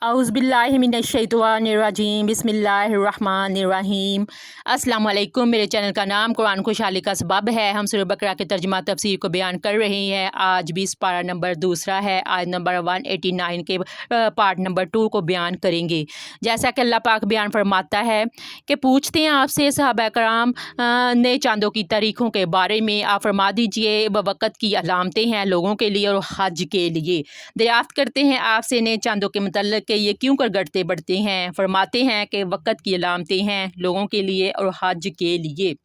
औज़ुबिल्लाहिमिनश्शैतानिर्रजीम बिस्मिल्लाहिर्रहमानिर्रहीम। अस्सलाम वालेकुम। मेरे चैनल का नाम कुरान खुशहाली का सबब है। हम सूरह बकरा के तर्जुमा तफसीर को बयान कर रहे हैं। आज भी पारा नंबर दूसरा है। आज नंबर 189 के पार्ट नंबर 2 को बयान करेंगे। जैसा कि अल्लाह पाक बयान फरमाता है कि पूछते हैं आपसे सहाबा कराम ने चांदों की तारीखों के बारे में, आप फरमा दीजिए वक़्त की अलामतें हैं लोगों के लिए और हज के लिए। दरियाफ्त करते हैं आपसे ने चांदों के मतलब कि ये क्यों कर घटते बढ़ते हैं। फरमाते हैं कि वक़्त की अलामतें हैं लोगों के लिए और हज के लिए।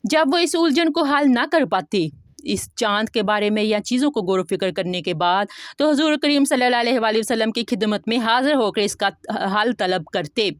जब वो इस उलझन को हल ना कर पाते इस चांद के बारे में या चीज़ों को गौर फिक्र करने के बाद, तो हुज़ूर करीम सल्लल्लाहु अलैहि वसल्लम की खिदमत में हाज़िर होकर इसका हल तलब करते,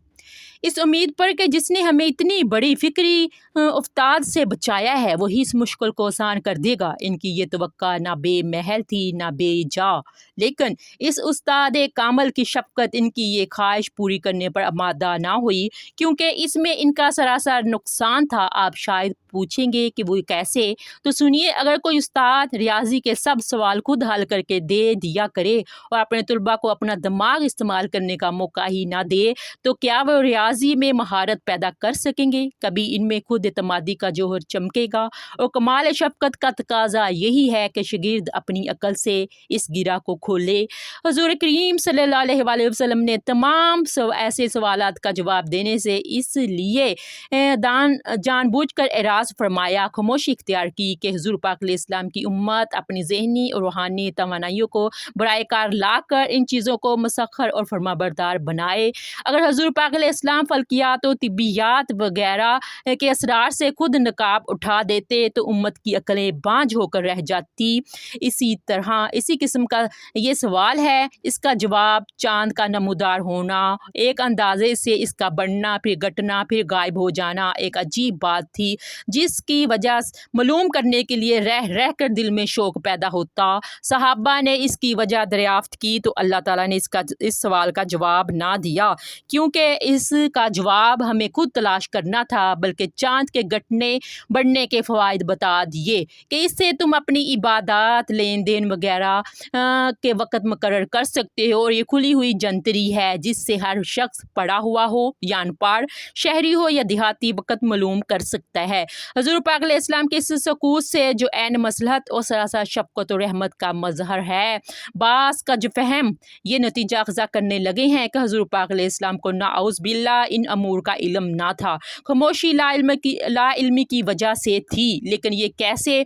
इस उम्मीद पर कि जिसने हमें इतनी बड़ी फ़िक्री उफ्ताद से बचाया है वही इस मुश्किल को आसान कर देगा। इनकी ये तवक्का ना बेमहल थी ना बेजा, लेकिन इस उस्ताद कामल की शफ़क़त इनकी ये ख्वाहिश पूरी करने पर आमादा ना हुई, क्योंकि इसमें इनका सरासर नुकसान था। आप शायद पूछेंगे कि वो कैसे, तो सुनिए। अगर कोई उस्ताद रियाजी के सब सवाल खुद हल करके दे दिया करे और अपने तलबा को अपना दिमाग इस्तेमाल करने का मौका ही ना दे, तो क्या वो रियाजी में महारत पैदा कर सकेंगे? कभी इनमें खुद एतमादी का जोहर चमकेगा। और कमाल शफ़क़त का तकाजा यही है कि शागिर्द अपनी अकल से इस गिरा को खोले। हुज़ूर करीम सल्लल्लाहु अलैहि वसल्लम ने तमाम ऐसे सवालात का जवाब देने से इसलिए जानबूझकर एराज़ फरमाया, खामोशी इख्तियार की कि हुज़ूर पाक अलैहिस्सलाम की उम्मत अपनी ज़हनी और रूहानी तवानाइयों को बराए कार ला कर इन चीज़ों को मुसख्खर और फरमाबरदार बनाए। अगर हुज़ूर पाक अलैहिस्सलाम फल्कियात और तिब्बियात वगैरह के असरार से खुद नकाब उठा देते तो उम्मत की अकलें बांझ होकर रह जाती। इसी तरह इसी किस्म का ये सवाल है, इसका जवाब चाँद का नमूदार होना, एक अंदाजे से इसका बढ़ना फिर घटना फिर गायब हो जाना एक अजीब बात थी, जिसकी वजह मालूम करने के लिए रह रह कर दिल में शौक़ पैदा होता। सहाबा ने इसकी वजह दरियाफ्त की तो अल्लाह ताला ने इस सवाल का जवाब ना दिया, क्योंकि इसका जवाब हमें खुद तलाश करना था, बल्कि चाँद के घटने बढ़ने के फ़वाइद बता दिए कि इससे तुम अपनी इबादत लेन देन वगैरह के वक़्त मुकर्रर कर सकते हो। और ये खुली हुई जंतरी है जिससे हर शख्स पढ़ा हुआ हो या अनपढ़, शहरी हो या देहाती, वक़्त मालूम कर सकता है। हुज़ूर पाक अलैहिस्सलाम के इस सकूत से जो ऐन मसलहत और सरासर शफ़क़त और रहमत का मज़हर है, बास का जो फ़हम ये नतीजा अख़ज़ा करने लगे हैं कि हुज़ूर पाक अलैहिस्सलाम को नाउज़ बिल्लाह इन अमूर का इल्म ना था। खामोशी लाइल्मी की वजह से थी। लेकिन ये कैसे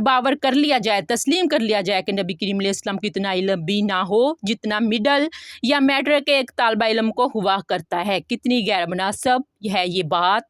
बावर कर लिया जाए, तस्लीम कर लिया जाए कि नबी करीम अलैहिस्सलाम को इतना इल्म भी ना हो जितना मिडल या मैट्रिक के एक तालिबा इल्म को हुआ करता है। कितनी गैर मुनासिब है ये बात।